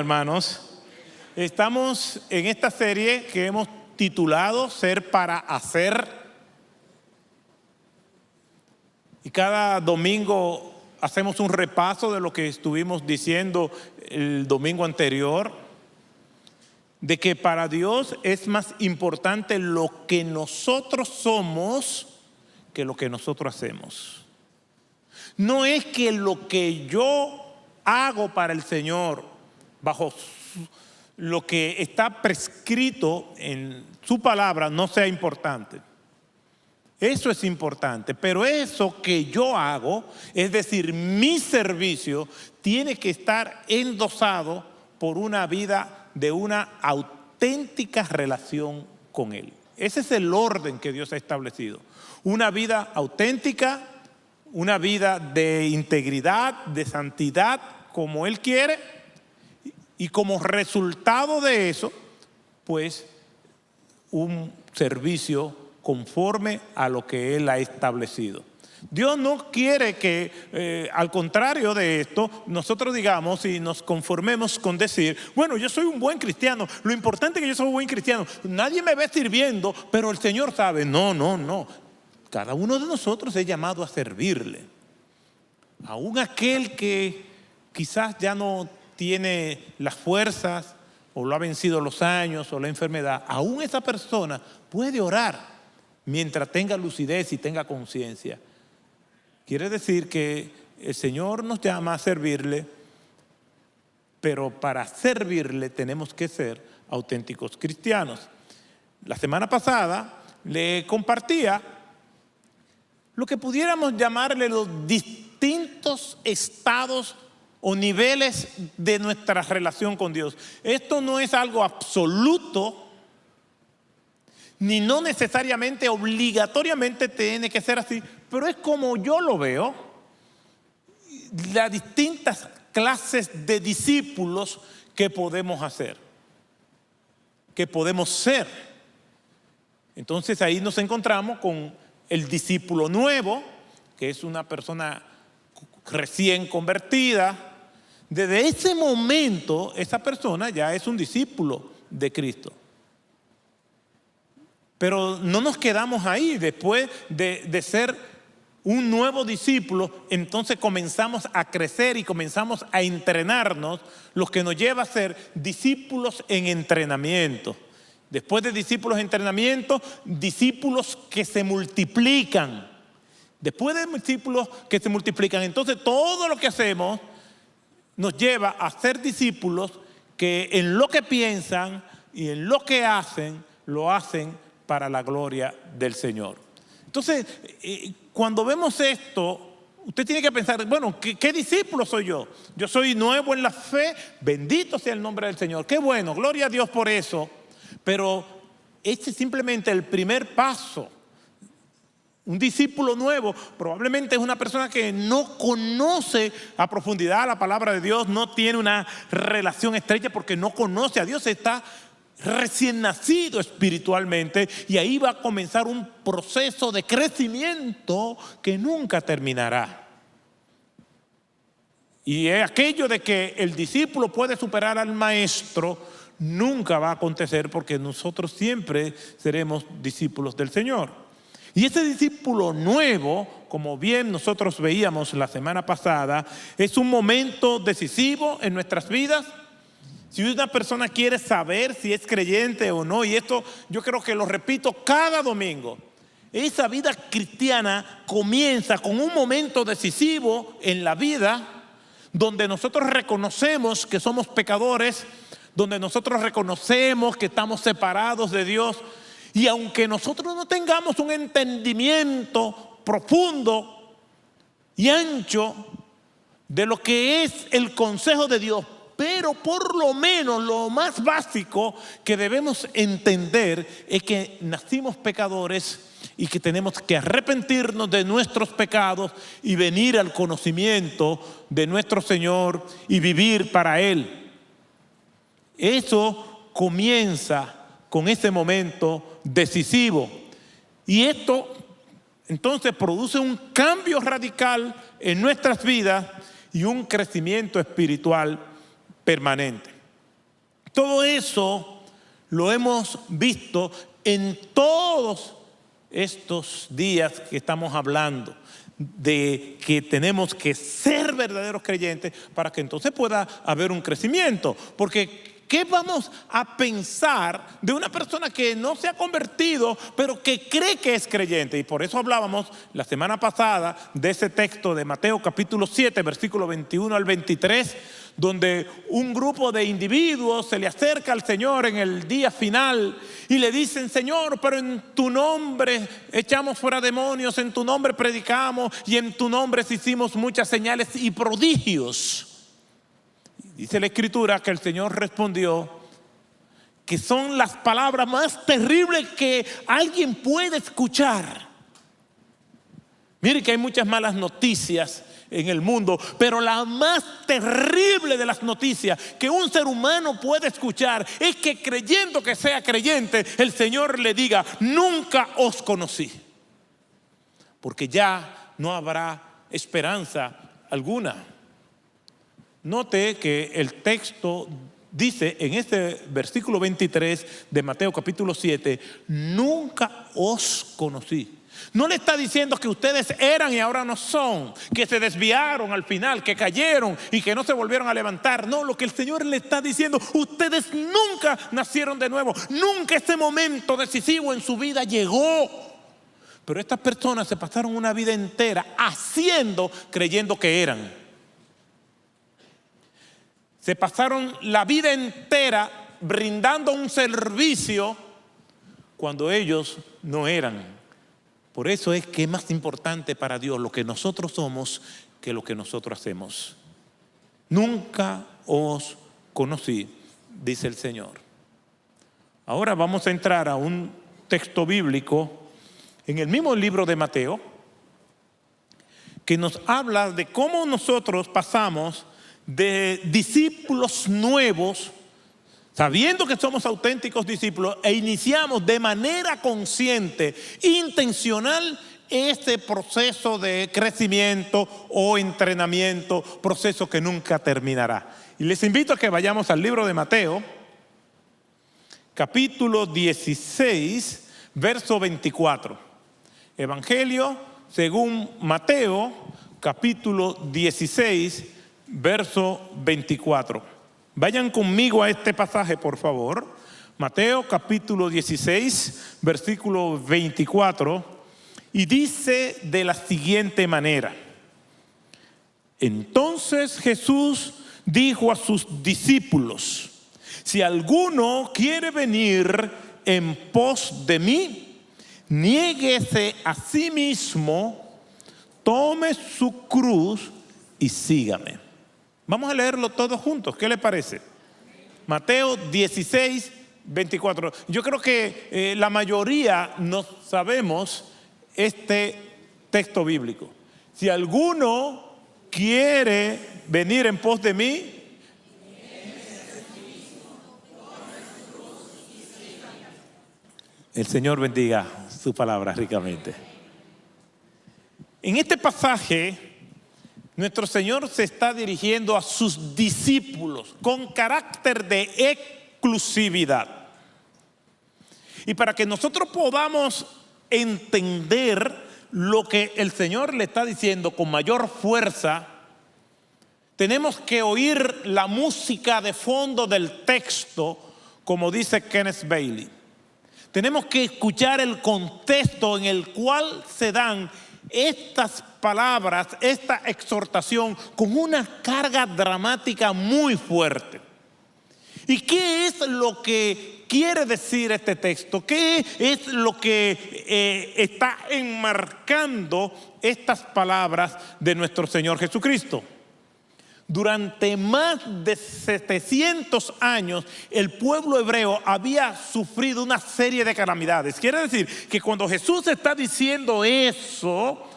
hermanos. Estamos en esta serie que hemos titulado Ser para Hacer. Y cada domingo hacemos un repaso de lo que estuvimos diciendo el domingo anterior, de que para Dios es más importante lo que nosotros somos que lo que nosotros hacemos. No es que lo que yo hago para el Señor, bajo lo que está prescrito en su palabra, no sea importante. Eso es importante, pero eso que yo hago, es decir, mi servicio, tiene que estar endosado por una vida de una auténtica relación con Él. Ese es el orden que Dios ha establecido. Una vida auténtica, una vida de integridad, de santidad, como Él quiere, y como resultado de eso, pues un servicio conforme a lo que Él ha establecido. Dios no quiere que, al contrario de esto, nosotros digamos y nos conformemos con decir, bueno, yo soy un buen cristiano, lo importante es que yo soy un buen cristiano, nadie me ve sirviendo, pero el Señor sabe. No. Cada uno de nosotros es llamado a servirle. Aún aquel que quizás ya no tiene las fuerzas, o lo ha vencido los años, o la enfermedad, aún esa persona puede orar mientras tenga lucidez y tenga conciencia. Quiere decir que el Señor nos llama a servirle, pero para servirle tenemos que ser auténticos cristianos. La semana pasada le compartía lo que pudiéramos llamarle los distintos estados o niveles de nuestra relación con Dios. Esto no es algo absoluto, ni no necesariamente, obligatoriamente tiene que ser así, pero es como yo lo veo, las distintas clases de discípulos que podemos hacer, que podemos ser. Entonces ahí nos encontramos con el discípulo nuevo, que es una persona recién convertida. Desde ese momento, esa persona ya es un discípulo de Cristo. Pero no nos quedamos ahí. Después de ser un nuevo discípulo, entonces comenzamos a crecer y comenzamos a entrenarnos, lo que nos lleva a ser discípulos en entrenamiento. Después de discípulos en entrenamiento, discípulos que se multiplican. Después de discípulos que se multiplican, entonces todo lo que hacemos nos lleva a ser discípulos que en lo que piensan y en lo que hacen, lo hacen para la gloria del Señor. Entonces, cuando vemos esto, usted tiene que pensar, bueno, ¿qué discípulo soy yo? Yo soy nuevo en la fe, bendito sea el nombre del Señor. Qué bueno, gloria a Dios por eso. Pero este es simplemente el primer paso. Un discípulo nuevo probablemente es una persona que no conoce a profundidad la palabra de Dios, no tiene una relación estrecha porque no conoce a Dios, está recién nacido espiritualmente y ahí va a comenzar un proceso de crecimiento que nunca terminará. Y es aquello de que el discípulo puede superar al maestro, nunca va a acontecer porque nosotros siempre seremos discípulos del Señor. Y ese discípulo nuevo, como bien nosotros veíamos la semana pasada, es un momento decisivo en nuestras vidas. Si una persona quiere saber si es creyente o no, y esto yo creo que lo repito cada domingo, esa vida cristiana comienza con un momento decisivo en la vida donde nosotros reconocemos que somos pecadores, donde nosotros reconocemos que estamos separados de Dios. Y aunque nosotros no tengamos un entendimiento profundo y ancho de lo que es el consejo de Dios, pero por lo menos lo más básico que debemos entender es que nacimos pecadores y que tenemos que arrepentirnos de nuestros pecados y venir al conocimiento de nuestro Señor y vivir para Él. Eso comienza con ese momento decisivo. Y esto entonces produce un cambio radical en nuestras vidas y un crecimiento espiritual permanente. Todo eso lo hemos visto en todos estos días que estamos hablando, de que tenemos que ser verdaderos creyentes para que entonces pueda haber un crecimiento. Porque ¿qué vamos a pensar de una persona que no se ha convertido, pero que cree que es creyente? Y por eso hablábamos la semana pasada de ese texto de Mateo capítulo 7, versículo 21 al 23, donde un grupo de individuos se le acerca al Señor en el día final y le dicen: Señor, pero en tu nombre echamos fuera demonios, en tu nombre predicamos y en tu nombre hicimos muchas señales y prodigios. Dice la Escritura que el Señor respondió que son las palabras más terribles que alguien puede escuchar. Mire que hay muchas malas noticias en el mundo, pero la más terrible de las noticias que un ser humano puede escuchar es que, creyendo que sea creyente, el Señor le diga: nunca os conocí. Porque ya no habrá esperanza alguna. Note que el texto dice en este versículo 23 de Mateo capítulo 7: nunca os conocí. No le está diciendo que ustedes eran y ahora no son, que se desviaron al final, que cayeron y que no se volvieron a levantar. No, lo que el Señor le está diciendo: ustedes nunca nacieron de nuevo, nunca ese momento decisivo en su vida llegó. Pero estas personas se pasaron una vida entera haciendo, creyendo que eran. Se pasaron la vida entera brindando un servicio cuando ellos no eran. Por eso es que es más importante para Dios lo que nosotros somos que lo que nosotros hacemos. Nunca os conocí, dice el Señor. Ahora vamos a entrar a un texto bíblico en el mismo libro de Mateo, que nos habla de cómo nosotros pasamos de discípulos nuevos, sabiendo que somos auténticos discípulos, e iniciamos de manera consciente, intencional, este proceso de crecimiento o entrenamiento, proceso que nunca terminará. Y les invito a que vayamos al libro de Mateo, capítulo 16, verso 24. Evangelio según Mateo, capítulo 16, verso 24. Vayan conmigo a este pasaje, por favor. Mateo capítulo 16, versículo 24. Y dice de la siguiente manera: entonces Jesús dijo a sus discípulos: si alguno quiere venir en pos de mí, niéguese a sí mismo, tome su cruz y sígame. Vamos a leerlo todos juntos, ¿qué le parece? Mateo 16, 24. Yo creo que la mayoría no sabemos este texto bíblico. Si alguno quiere venir en pos de mí, el Señor bendiga su palabra ricamente. En este pasaje, nuestro Señor se está dirigiendo a sus discípulos con carácter de exclusividad. Y para que nosotros podamos entender lo que el Señor le está diciendo con mayor fuerza, tenemos que oír la música de fondo del texto, como dice Kenneth Bailey. Tenemos que escuchar el contexto en el cual se dan estas palabras, esta exhortación, con una carga dramática muy fuerte. ¿Y qué es lo que quiere decir este texto? ¿Qué es lo que está enmarcando estas palabras de nuestro Señor Jesucristo? Durante más de 700 años, el pueblo hebreo había sufrido una serie de calamidades. Quiere decir que cuando Jesús está diciendo eso,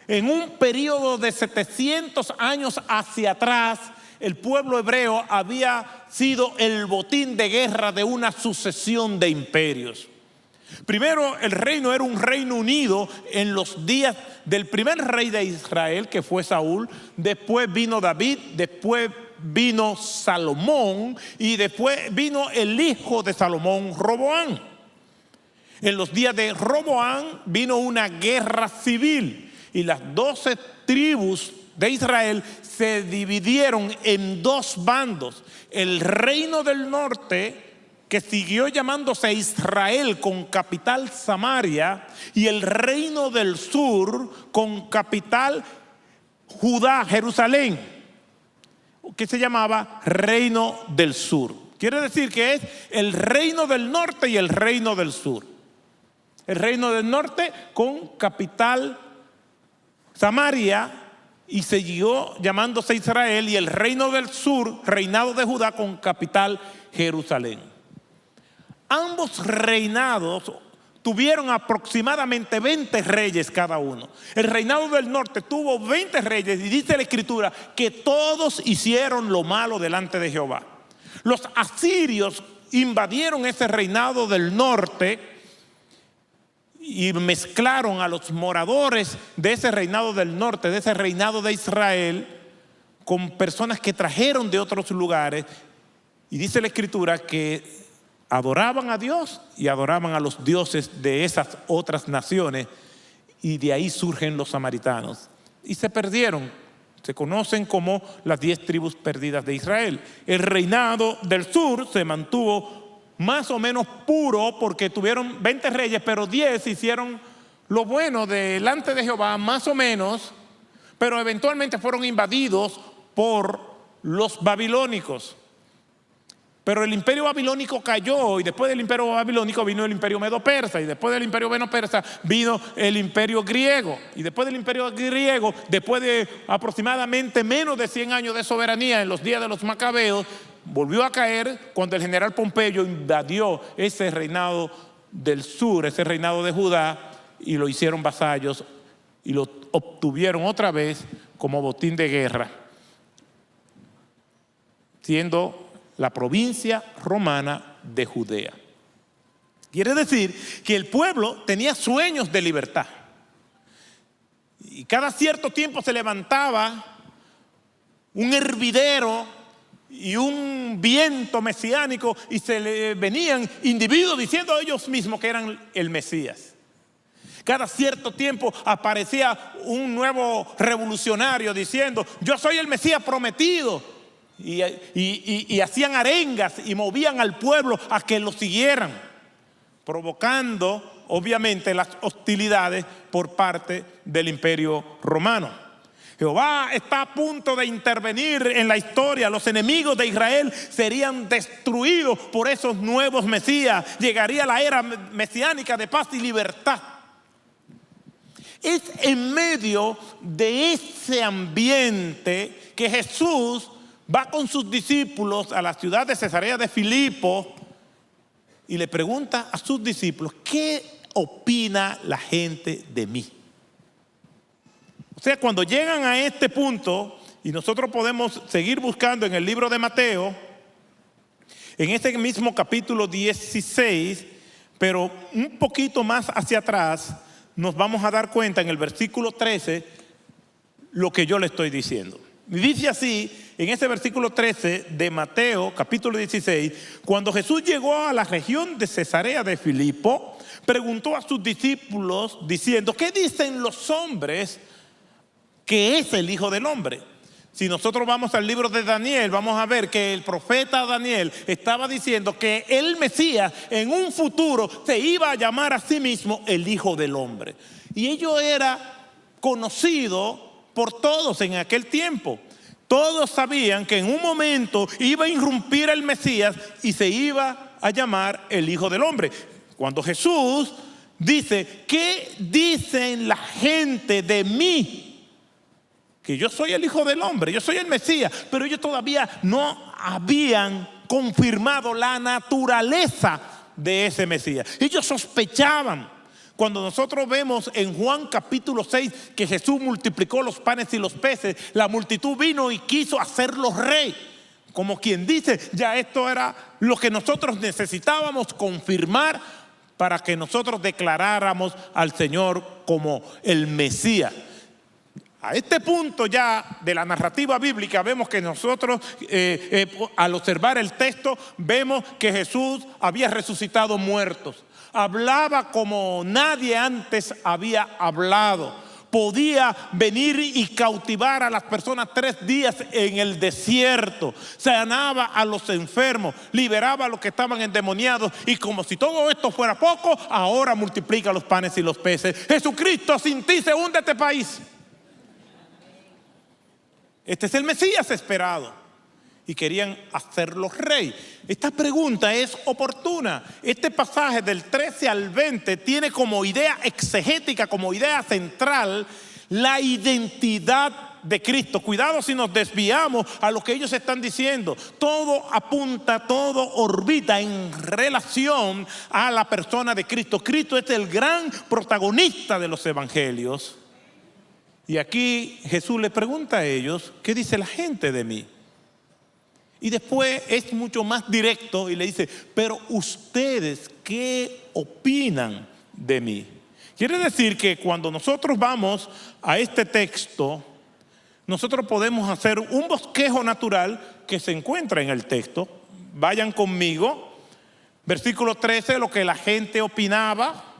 en un periodo de 700 años hacia atrás, el pueblo hebreo había sido el botín de guerra de una sucesión de imperios. Primero, el reino era un reino unido en los días del primer rey de Israel, que fue Saúl. Después vino David, después vino Salomón y después vino el hijo de Salomón, Roboam. En los días de Roboam vino una guerra civil y las 12 tribus de Israel se dividieron en dos bandos. El reino del norte, que siguió llamándose Israel con capital Samaria, y el reino del sur con capital Judá, Jerusalén, que se llamaba Reino del Sur. Quiere decir que es el reino del norte y el reino del sur. El reino del norte con capital Samaria y siguió llamándose Israel, y el reino del sur, reinado de Judá, con capital Jerusalén. Ambos reinados tuvieron aproximadamente 20 reyes cada uno. El reinado del norte tuvo 20 reyes y dice la Escritura que todos hicieron lo malo delante de Jehová. Los asirios invadieron ese reinado del norte y mezclaron a los moradores de ese reinado del norte, de ese reinado de Israel, con personas que trajeron de otros lugares. Y dice la Escritura que adoraban a Dios y adoraban a los dioses de esas otras naciones, y de ahí surgen los samaritanos. Y se perdieron, se conocen como las 10 tribus perdidas de Israel. El reinado del sur se mantuvo más o menos puro porque tuvieron 20 reyes, pero 10 hicieron lo bueno delante de Jehová, más o menos, pero eventualmente fueron invadidos por los babilónicos. Pero el imperio babilónico cayó, y después del imperio babilónico vino el imperio medo-persa, y después del imperio medo-persa vino el imperio griego, y después del imperio griego, después de aproximadamente menos de 100 años de soberanía en los días de los macabeos, volvió a caer cuando el general Pompeyo invadió ese reinado del sur, ese reinado de Judá, y lo hicieron vasallos y lo obtuvieron otra vez como botín de guerra, siendo la provincia romana de Judea. Quiere decir que el pueblo tenía sueños de libertad. Y cada cierto tiempo se levantaba un hervidero y un viento mesiánico y se le venían individuos diciendo a ellos mismos que eran el Mesías. Cada cierto tiempo aparecía un nuevo revolucionario diciendo: yo soy el Mesías prometido. Y hacían arengas y movían al pueblo a que lo siguieran, provocando obviamente las hostilidades por parte del imperio romano. Jehová está a punto de intervenir en la historia. Los enemigos de Israel serían destruidos por esos nuevos Mesías. Llegaría la era mesiánica de paz y libertad. Es en medio de ese ambiente que Jesús va con sus discípulos a la ciudad de Cesarea de Filipo y le pregunta a sus discípulos: ¿qué opina la gente de mí? O sea, cuando llegan a este punto, y nosotros podemos seguir buscando en el libro de Mateo, en este mismo capítulo 16, pero un poquito más hacia atrás, nos vamos a dar cuenta en el versículo 13 lo que yo le estoy diciendo. Y dice así, en ese versículo 13 de Mateo, capítulo 16, cuando Jesús llegó a la región de Cesarea de Filipo, preguntó a sus discípulos diciendo: ¿qué dicen los hombres que es el Hijo del Hombre? Si nosotros vamos al libro de Daniel, vamos a ver que el profeta Daniel estaba diciendo que el Mesías en un futuro se iba a llamar a sí mismo el Hijo del Hombre. Y ello era conocido por todos en aquel tiempo. Todos sabían que en un momento iba a irrumpir el Mesías y se iba a llamar el Hijo del Hombre. Cuando Jesús dice: ¿qué dicen la gente de mí? Que yo soy el Hijo del Hombre, yo soy el Mesías. Pero ellos todavía no habían confirmado la naturaleza de ese Mesías. Ellos sospechaban. Cuando nosotros vemos en Juan capítulo 6 que Jesús multiplicó los panes y los peces, la multitud vino y quiso hacerlo rey. Como quien dice, ya esto era lo que nosotros necesitábamos confirmar para que nosotros declaráramos al Señor como el Mesías. A este punto ya de la narrativa bíblica vemos que nosotros al observar el texto vemos que Jesús había resucitado muertos. Hablaba como nadie antes había hablado. Podía venir y cautivar a las personas 3 días en el desierto. Sanaba a los enfermos, liberaba a los que estaban endemoniados. Y como si todo esto fuera poco, ahora multiplica los panes y los peces. Jesucristo, sin ti se hunde este país. Este es el Mesías esperado. Y querían hacerlo rey. Esta pregunta es oportuna. Este pasaje del 13 al 20 tiene como idea exegética, como idea central, la identidad de Cristo. Cuidado si nos desviamos a lo que ellos están diciendo. Todo apunta, todo orbita en relación a la persona de Cristo. Cristo es el gran protagonista de los evangelios. Y aquí Jesús le pregunta a ellos, ¿qué dice la gente de mí? Y después es mucho más directo y le dice, pero ustedes, ¿qué opinan de mí? Quiere decir que cuando nosotros vamos a este texto, nosotros podemos hacer un bosquejo natural que se encuentra en el texto. Vayan conmigo. Versículo 13, lo que la gente opinaba.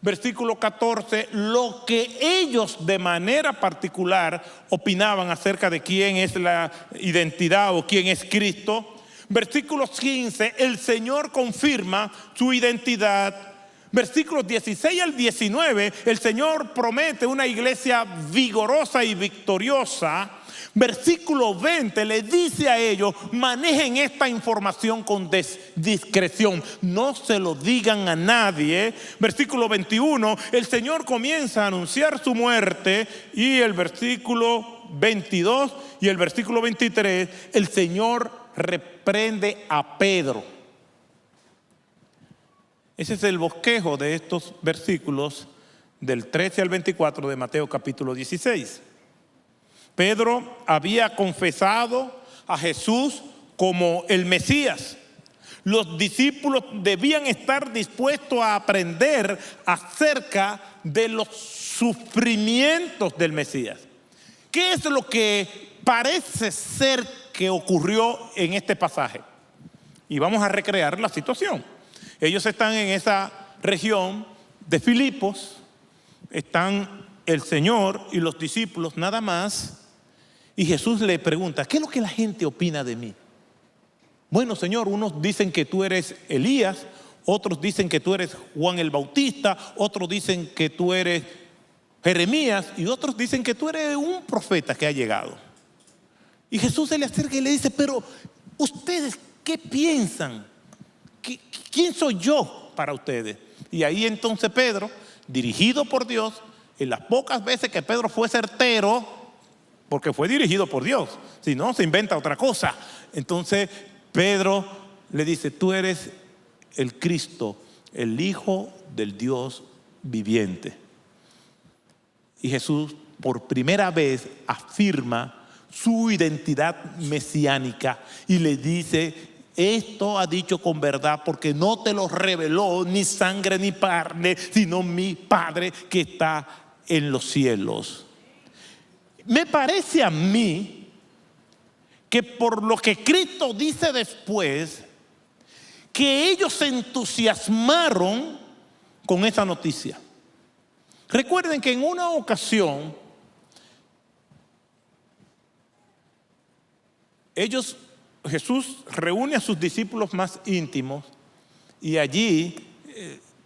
Versículo 14, lo que ellos de manera particular opinaban acerca de quién es la identidad o quién es Cristo. Versículo 15, el Señor confirma su identidad. Versículos 16 al 19, el Señor promete una iglesia vigorosa y victoriosa. Versículo 20 le dice a ellos, manejen esta información con discreción, no se lo digan a nadie. Versículo 21, el Señor comienza a anunciar su muerte. Y el versículo 22 y el versículo 23, el Señor reprende a Pedro. Ese es el bosquejo de estos versículos del 13 al 24 de Mateo capítulo 16. Pedro había confesado a Jesús como el Mesías. Los discípulos debían estar dispuestos a aprender acerca de los sufrimientos del Mesías. ¿Qué es lo que parece ser que ocurrió en este pasaje? Y vamos a recrear la situación. Ellos están en esa región de Filipos, están el Señor y los discípulos nada más. Y Jesús le pregunta, ¿qué es lo que la gente opina de mí? Bueno, Señor, unos dicen que tú eres Elías, otros dicen que tú eres Juan el Bautista, otros dicen que tú eres Jeremías y otros dicen que tú eres un profeta que ha llegado. Y Jesús se le acerca y le dice, pero ¿ustedes qué piensan? ¿Quién soy yo para ustedes? Y ahí entonces Pedro, dirigido por Dios, en las pocas veces que Pedro fue certero, porque fue dirigido por Dios, si no se inventa otra cosa. Entonces Pedro le dice, tú eres el Cristo, el Hijo del Dios viviente. Y Jesús por primera vez afirma su identidad mesiánica y le dice, esto ha dicho con verdad porque no te lo reveló ni sangre ni carne, sino mi Padre que está en los cielos. Me parece a mí que por lo que Cristo dice después, que ellos se entusiasmaron con esa noticia. Recuerden que en una ocasión, Jesús reúne a sus discípulos más íntimos y allí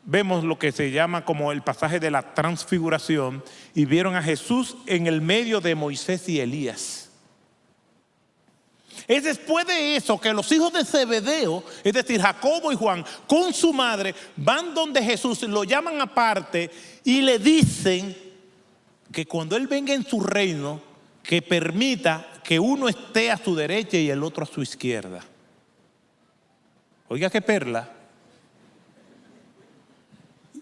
vemos lo que se llama como el pasaje de la transfiguración y vieron a Jesús en el medio de Moisés y Elías. Es después de eso que los hijos de Zebedeo, es decir, Jacobo y Juan, con su madre, van donde Jesús, lo llaman aparte y le dicen que cuando Él venga en su reino, que permita que uno esté a su derecha y el otro a su izquierda. Oiga qué perla.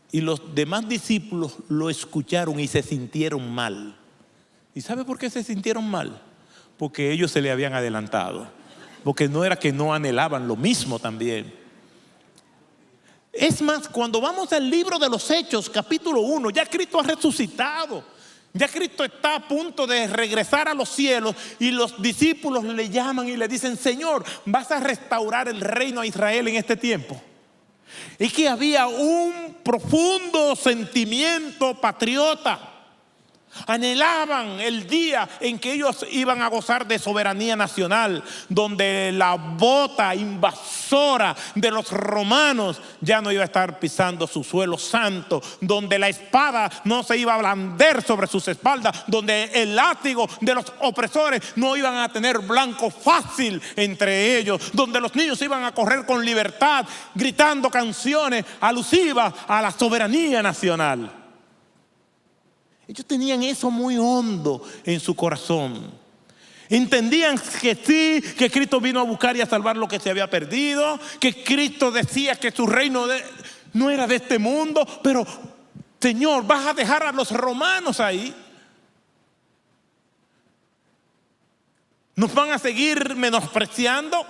Y los demás discípulos lo escucharon y se sintieron mal. ¿Y sabe por qué se sintieron mal? Porque ellos se le habían adelantado. Porque no era que no anhelaban lo mismo también. Es más, cuando vamos al libro de los Hechos, capítulo 1, ya Cristo ha resucitado. Ya Cristo está a punto de regresar a los cielos y los discípulos le llaman y le dicen: Señor, ¿vas a restaurar el reino a Israel en este tiempo? Es que había un profundo sentimiento patriota. Anhelaban el día en que ellos iban a gozar de soberanía nacional, donde la bota invasora de los romanos ya no iba a estar pisando su suelo santo, donde la espada no se iba a blandir sobre sus espaldas, donde el látigo de los opresores no iban a tener blanco fácil entre ellos, donde los niños iban a correr con libertad gritando canciones alusivas a la soberanía nacional. Ellos tenían eso muy hondo en su corazón. Entendían que sí, que Cristo vino a buscar y a salvar lo que se había perdido, que Cristo decía que su reino no era de este mundo, pero Señor, ¿vas a dejar a los romanos ahí? ¿Nos van a seguir menospreciando?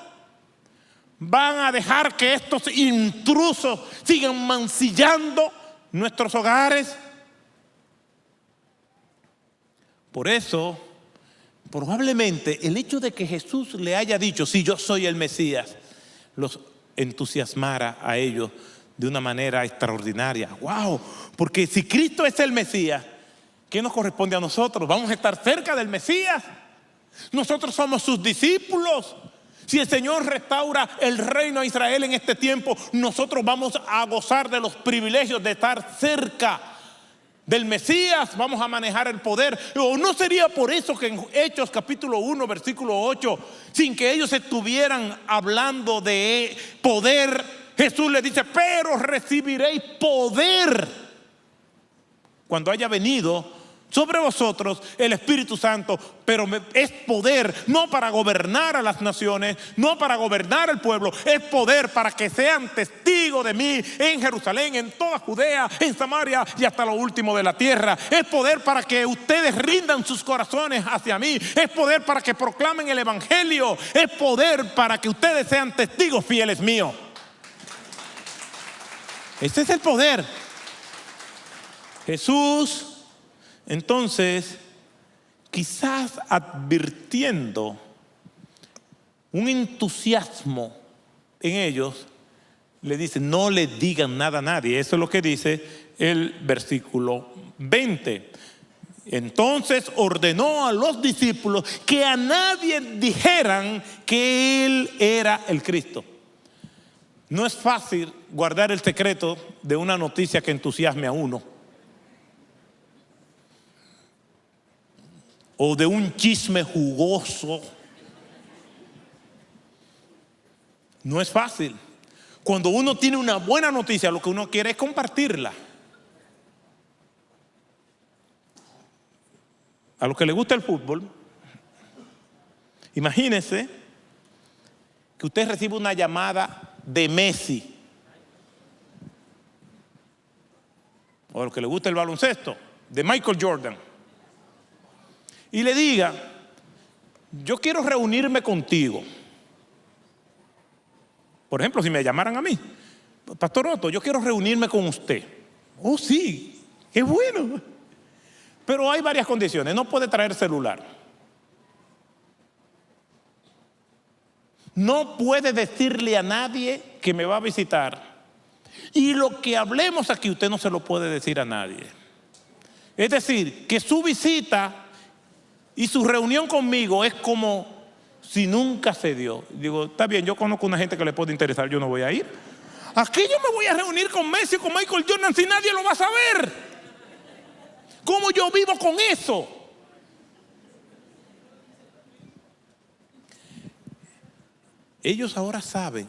¿Van a dejar que estos intrusos sigan mancillando nuestros hogares? Por eso, probablemente el hecho de que Jesús le haya dicho: sí, yo soy el Mesías, los entusiasmara a ellos de una manera extraordinaria. ¡Wow! Porque si Cristo es el Mesías, ¿qué nos corresponde a nosotros? Vamos a estar cerca del Mesías. Nosotros somos sus discípulos. Si el Señor restaura el reino a Israel en este tiempo, nosotros vamos a gozar de los privilegios de estar cerca del Mesías. Vamos a manejar el poder. ¿O no sería por eso que en Hechos capítulo 1 versículo 8, sin que ellos estuvieran hablando de poder, Jesús les dice: pero recibiréis poder cuando haya venido sobre vosotros el Espíritu Santo? Pero es poder no para gobernar a las naciones, no para gobernar el pueblo. Es poder para que sean testigos de mí en Jerusalén, en toda Judea, en Samaria y hasta lo último de la tierra. Es poder para que ustedes rindan sus corazones hacia mí. Es poder para que proclamen el Evangelio. Es poder para que ustedes sean testigos fieles míos. Este es el poder. Jesús, entonces, quizás advirtiendo un entusiasmo en ellos, le dice: no le digan nada a nadie. Eso es lo que dice el versículo 20. Entonces ordenó a los discípulos que a nadie dijeran que él era el Cristo. No es fácil guardar el secreto de una noticia que entusiasme a uno, o de un chisme jugoso. No es fácil. Cuando uno tiene una buena noticia, lo que uno quiere es compartirla. A los que les gusta el fútbol, imagínense que usted recibe una llamada de Messi. O a los que les gusta el baloncesto, de Michael Jordan, y le diga: yo quiero reunirme contigo. Por ejemplo, si me llamaran a mí: Pastor Otto, yo quiero reunirme con usted. Oh, sí, qué bueno. Pero hay varias condiciones. No puede traer celular. No puede decirle a nadie que me va a visitar. Y lo que hablemos aquí usted no se lo puede decir a nadie. Es decir, que su visita y su reunión conmigo es como si nunca se dio. Digo: está bien, yo conozco una gente que le puede interesar, yo no voy a ir. Aquí yo me voy a reunir con Messi o con Michael Jordan si nadie lo va a saber. ¿Cómo yo vivo con eso? Ellos ahora saben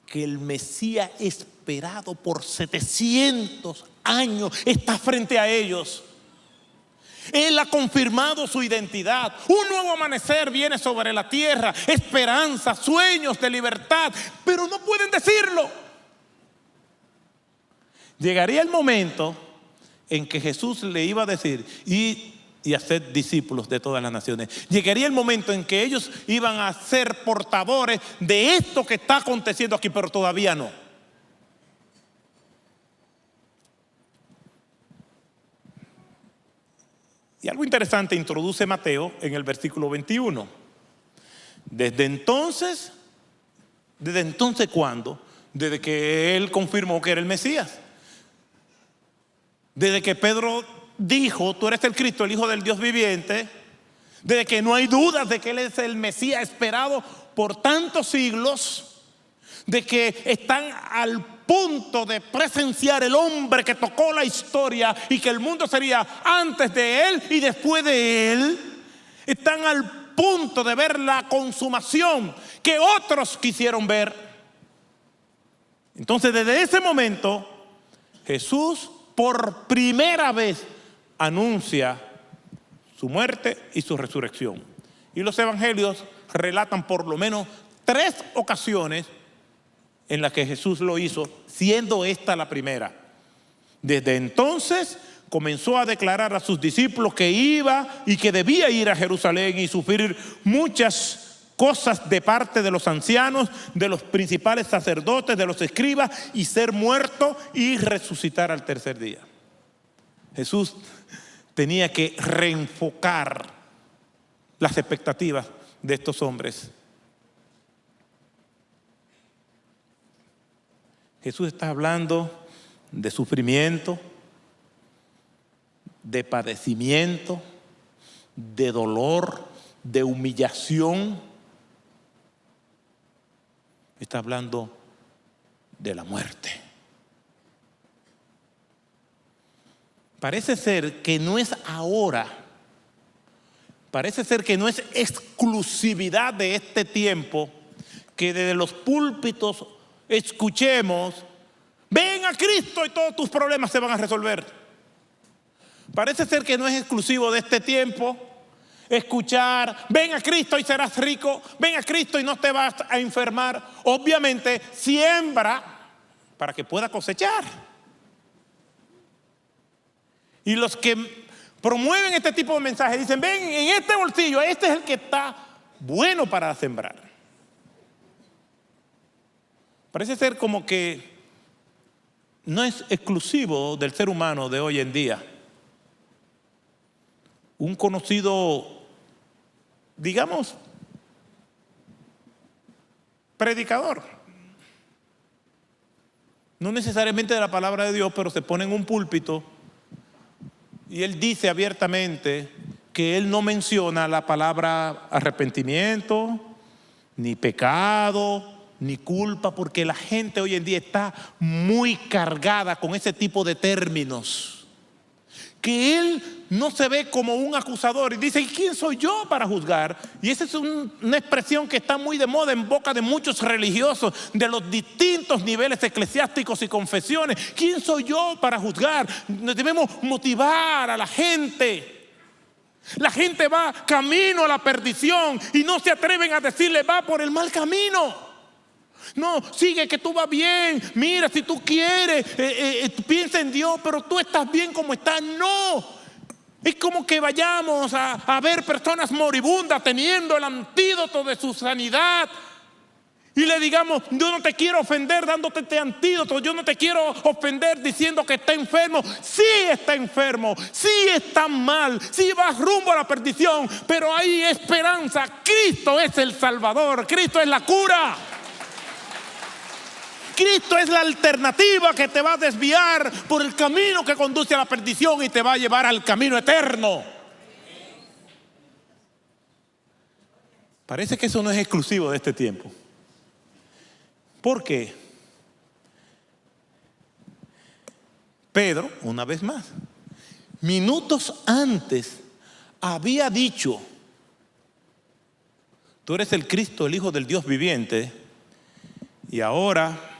que el Mesías esperado por 700 años está frente a ellos. Él ha confirmado su identidad. Un nuevo amanecer viene sobre la tierra. Esperanza, sueños de libertad. Pero no pueden decirlo. Llegaría el momento en que Jesús le iba a decir: y hacer discípulos de todas las naciones. Llegaría el momento en que ellos iban a ser portadores de esto que está aconteciendo aquí, pero todavía no. Y algo interesante introduce Mateo en el versículo 21. ¿Desde entonces cuándo? Desde que él confirmó que era el Mesías. Desde que Pedro dijo, tú eres el Cristo, el Hijo del Dios viviente. Desde que no hay dudas de que él es el Mesías esperado por tantos siglos. De que están al punto de presenciar el hombre que tocó la historia y que el mundo sería antes de él y después de él. Están al punto de ver la consumación que otros quisieron ver. Entonces, desde ese momento, Jesús por primera vez anuncia su muerte y su resurrección. Y los evangelios relatan por lo menos 3 ocasiones en las que Jesús lo hizo, siendo esta la primera. Desde entonces comenzó a declarar a sus discípulos que iba y que debía ir a Jerusalén y sufrir muchas cosas de parte de los ancianos, de los principales sacerdotes, de los escribas, y ser muerto y resucitar al tercer día. Jesús tenía que reenfocar las expectativas de estos hombres. Jesús está hablando de sufrimiento, de padecimiento, de dolor, de humillación. Está hablando de la muerte. Parece ser que no es ahora, parece ser que no es exclusividad de este tiempo que desde los púlpitos escuchemos, ven a Cristo y todos tus problemas se van a resolver. Parece ser que no es exclusivo de este tiempo escuchar, ven a Cristo y serás rico, ven a Cristo y no te vas a enfermar. Obviamente siembra para que pueda cosechar. Y los que promueven este tipo de mensajes dicen, ven, en este bolsillo, este es el que está bueno para sembrar. Parece ser como que no es exclusivo del ser humano de hoy en día. Un conocido, digamos, predicador, no necesariamente de la palabra de Dios, pero se pone en un púlpito y él dice abiertamente que él no menciona la palabra arrepentimiento, ni pecado, ni culpa, porque la gente hoy en día está muy cargada con ese tipo de términos. Que él no se ve como un acusador y dice, ¿y quién soy yo para juzgar? Y esa es una expresión que está muy de moda en boca de muchos religiosos de los distintos niveles eclesiásticos y confesiones. ¿Quién soy yo para juzgar? Debemos motivar a la gente. La gente va camino a la perdición y no se atreven a decirle, va por el mal camino. No, sigue que tú vas bien. Mira, si tú quieres, piensa en Dios, pero tú estás bien como estás. No, es como que vayamos a ver personas moribundas teniendo el antídoto de su sanidad y le digamos, yo no te quiero ofender dándote este antídoto, yo no te quiero ofender diciendo que está enfermo. Sí está enfermo, sí está mal, sí va rumbo a la perdición, pero hay esperanza. Cristo es el Salvador, Cristo es la cura. Cristo es la alternativa que te va a desviar por el camino que conduce a la perdición y te va a llevar al camino eterno. Parece que eso no es exclusivo de este tiempo. ¿Por qué? Pedro, una vez más, minutos antes había dicho, tú eres el Cristo, el Hijo del Dios viviente, y ahora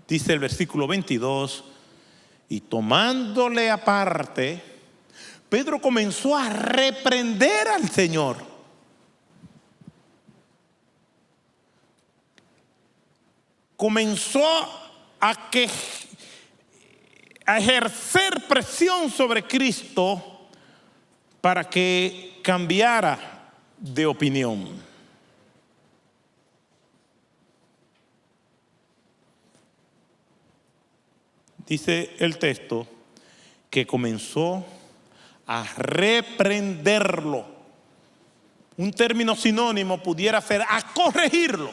dice el versículo 22, y tomándole aparte, Pedro comenzó a reprender al Señor. Comenzó a ejercer presión sobre Cristo para que cambiara de opinión. Dice el texto que comenzó a reprenderlo. Un término sinónimo pudiera ser a corregirlo.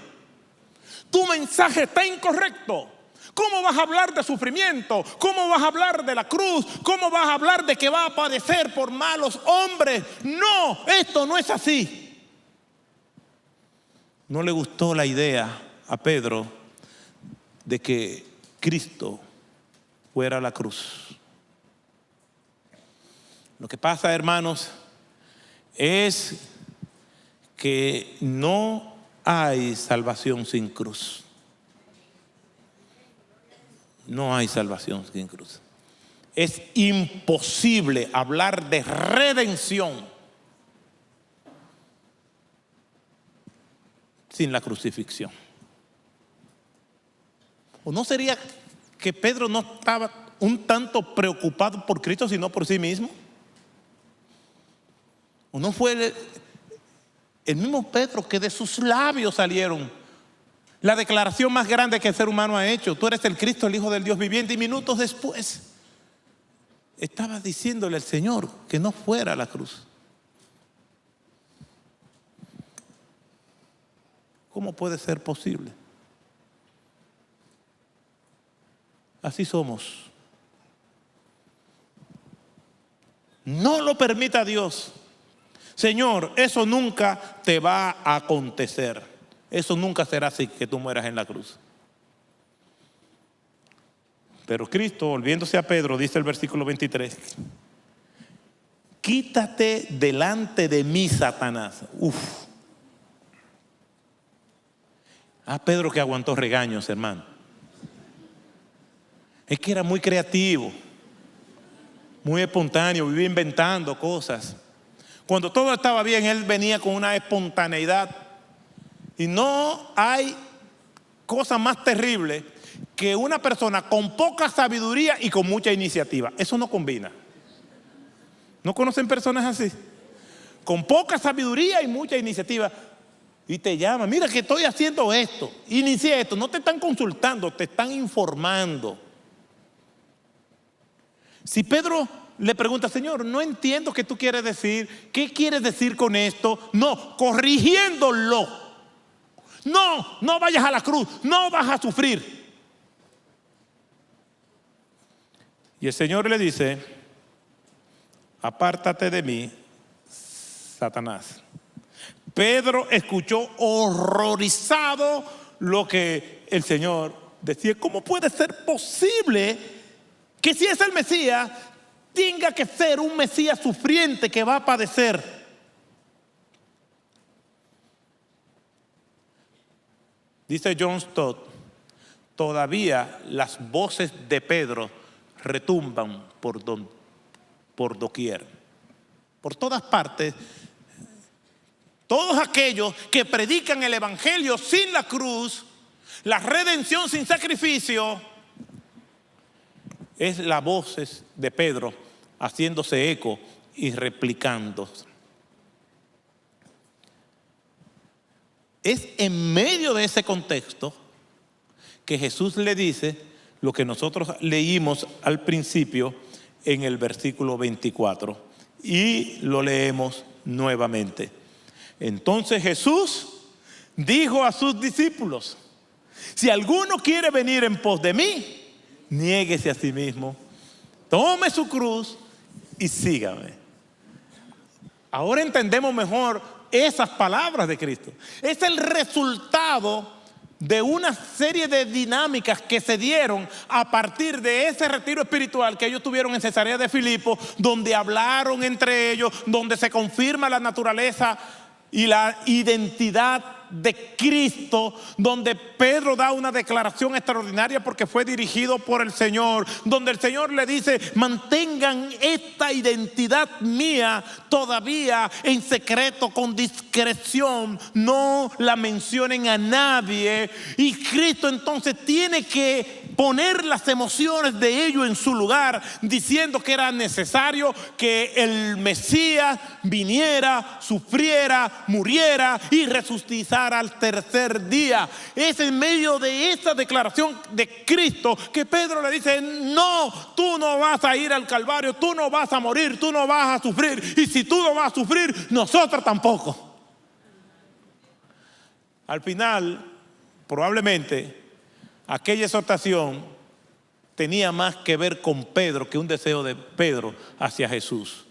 Tu mensaje está incorrecto. ¿Cómo vas a hablar de sufrimiento? ¿Cómo vas a hablar de la cruz? ¿Cómo vas a hablar de que va a padecer por malos hombres? No, esto no es así. No le gustó la idea a Pedro de que Cristo fuera a la cruz. Lo que pasa, hermanos, es que no hay salvación sin cruz. No hay salvación sin cruz. Es imposible hablar de redención sin la crucifixión. ¿O no sería que Pedro no estaba un tanto preocupado por Cristo sino por sí mismo? ¿O no fue el mismo Pedro que de sus labios salieron la declaración más grande que el ser humano ha hecho? Tú eres el Cristo, el Hijo del Dios viviente. Y minutos después estaba diciéndole al Señor que no fuera a la cruz. ¿Cómo puede ser posible? Así somos. No lo permita Dios. Señor, eso nunca te va a acontecer. Eso nunca será así, que tú mueras en la cruz. Pero Cristo, volviéndose a Pedro, dice el versículo 23, quítate delante de mí, Satanás. A Pedro que aguantó regaños, hermano. Es que era muy creativo, muy espontáneo, vivía inventando cosas. Cuando todo estaba bien, él venía con una espontaneidad. Y no hay cosa más terrible que una persona con poca sabiduría y con mucha iniciativa. Eso no combina. ¿No conocen personas así? Con poca sabiduría y mucha iniciativa. Y te llaman, mira que estoy haciendo esto, inicié esto. No te están consultando, te están informando. Si Pedro le pregunta, Señor, no entiendo qué tú quieres decir, ¿qué quieres decir con esto? No, corrigiéndolo. No vayas a la cruz, no vas a sufrir. Y el Señor le dice, apártate de mí, Satanás. Pedro escuchó horrorizado lo que el Señor decía. ¿Cómo puede ser posible que si es el Mesías, tenga que ser un Mesías sufriente que va a padecer? Dice John Stott, todavía las voces de Pedro retumban por doquier, por todas partes. Todos aquellos que predican el evangelio sin la cruz, la redención sin sacrificio, es las voces de Pedro haciéndose eco y replicando. Es en medio de ese contexto que Jesús le dice lo que nosotros leímos al principio en el versículo 24 y lo leemos nuevamente. Entonces Jesús dijo a sus discípulos, si alguno quiere venir en pos de mí, niéguese a sí mismo, tome su cruz y sígame. Ahora entendemos mejor esas palabras de Cristo. Es el resultado de una serie de dinámicas que se dieron a partir de ese retiro espiritual que ellos tuvieron en Cesarea de Filipo, donde hablaron entre ellos, donde se confirma la naturaleza y la identidad de Cristo, donde Pedro da una declaración extraordinaria porque fue dirigido por el Señor, donde el Señor le dice, mantengan esta identidad mía todavía en secreto, con discreción, no la mencionen a nadie. Y Cristo entonces tiene que poner las emociones de ellos en su lugar, diciendo que era necesario que el Mesías viniera, sufriera, muriera y resucitara al tercer día. Es en medio de esa declaración de Cristo que Pedro le dice: no, tú no vas a ir al Calvario, tú no vas a morir, tú no vas a sufrir, y si tú no vas a sufrir, nosotros tampoco. Al final, probablemente, aquella exhortación tenía más que ver con Pedro que un deseo de Pedro hacia Jesús.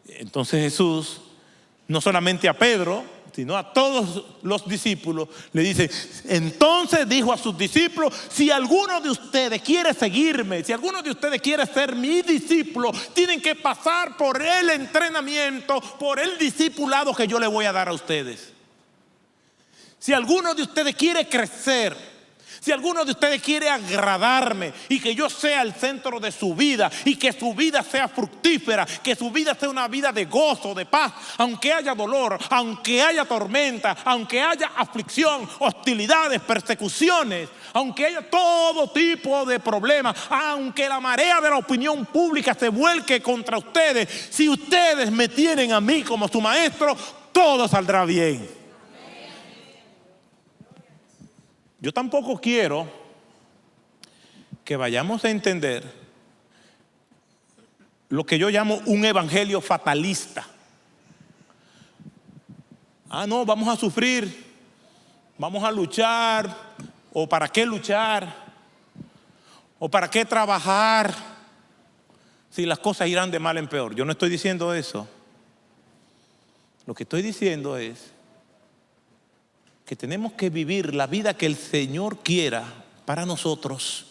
Entonces Jesús, no solamente a Pedro, sino a todos los discípulos, le dice: entonces dijo a sus discípulos, si alguno de ustedes quiere seguirme, si alguno de ustedes quiere ser mi discípulo, tienen que pasar por el entrenamiento, por el discipulado que yo le voy a dar a ustedes. Si alguno de ustedes quiere crecer, si alguno de ustedes quiere agradarme y que yo sea el centro de su vida y que su vida sea fructífera, que su vida sea una vida de gozo, de paz, aunque haya dolor, aunque haya tormenta, aunque haya aflicción, hostilidades, persecuciones, aunque haya todo tipo de problemas, aunque la marea de la opinión pública se vuelque contra ustedes, si ustedes me tienen a mí como su maestro, todo saldrá bien. Yo tampoco quiero que vayamos a entender lo que yo llamo un evangelio fatalista. No, vamos a sufrir, vamos a luchar, o para qué luchar, o para qué trabajar, si las cosas irán de mal en peor. Yo no estoy diciendo eso. Lo que estoy diciendo es que tenemos que vivir la vida que el Señor quiera para nosotros,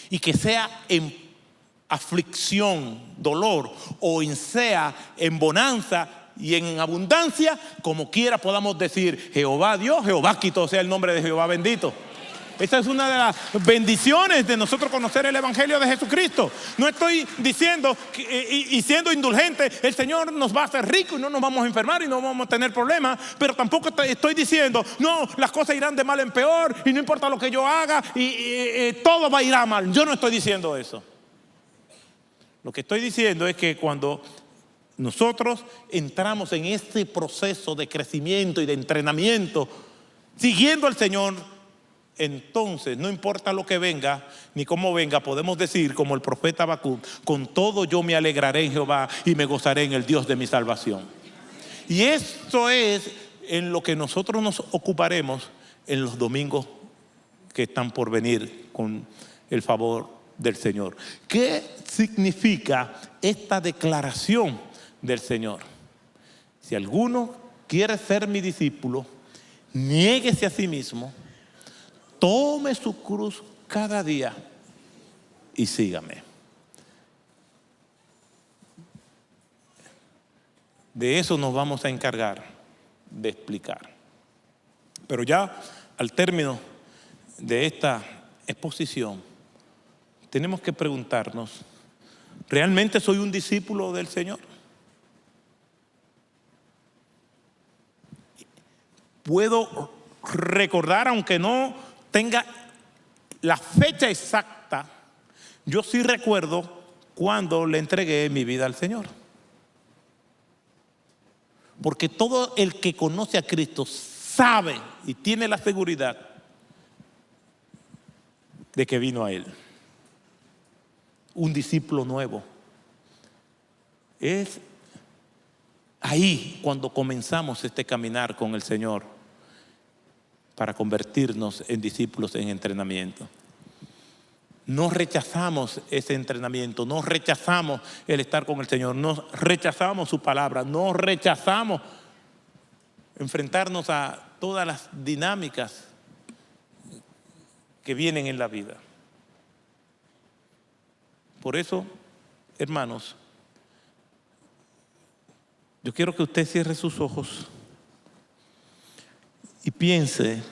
y que sea en aflicción, dolor, o sea en bonanza y en abundancia, como quiera podamos decir: Jehová dio, Jehová quitó, sea el nombre de Jehová bendito. Esa es una de las bendiciones de nosotros conocer el Evangelio de Jesucristo. No estoy diciendo y siendo indulgente, el Señor nos va a hacer ricos y no nos vamos a enfermar y no vamos a tener problemas, pero tampoco estoy diciendo: no, las cosas irán de mal en peor y no importa lo que yo haga y todo va a ir a mal. Yo no estoy diciendo eso. Lo que estoy diciendo es que cuando nosotros entramos en este proceso de crecimiento y de entrenamiento, siguiendo al Señor, entonces no importa lo que venga ni cómo venga, podemos decir como el profeta Habacuc: con todo yo me alegraré en Jehová y me gozaré en el Dios de mi salvación. Y esto es en lo que nosotros nos ocuparemos en los domingos que están por venir, con el favor del Señor. ¿Qué significa esta declaración del Señor? Si alguno quiere ser mi discípulo, niéguese a sí mismo, tome su cruz cada día y sígame. De eso nos vamos a encargar de explicar. Pero ya al término de esta exposición, tenemos que preguntarnos: ¿realmente soy un discípulo del Señor? Puedo recordar, aunque no tenga la fecha exacta, yo sí recuerdo cuando le entregué mi vida al Señor. Porque todo el que conoce a Cristo sabe y tiene la seguridad de que vino a Él. Un discípulo nuevo. Es ahí cuando comenzamos este caminar con el Señor para convertirnos en discípulos en entrenamiento. No rechazamos ese entrenamiento, no rechazamos el estar con el Señor, no rechazamos su palabra, no rechazamos enfrentarnos a todas las dinámicas que vienen en la vida. Por eso, hermanos, yo quiero que usted cierre sus ojos y piense: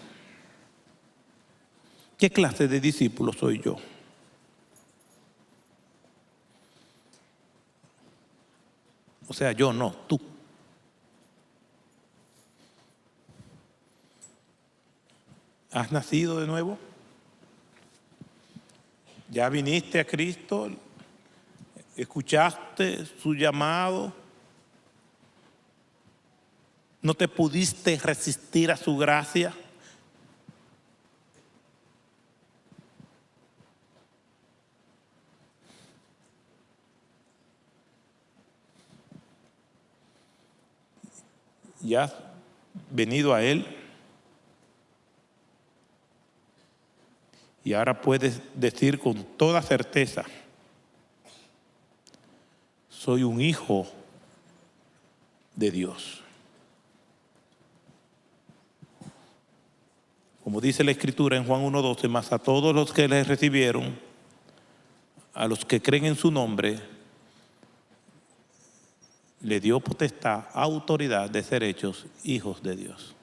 ¿qué clase de discípulo soy yo? O sea, yo no, tú. ¿Has nacido de nuevo? Ya viniste a Cristo, escuchaste su llamado, no te pudiste resistir a su gracia. Ya has venido a Él y ahora puedes decir con toda certeza: soy un hijo de Dios. Como dice la Escritura en Juan 1:12, mas a todos los que le recibieron, a los que creen en su nombre, le dio potestad, autoridad de ser hechos hijos de Dios.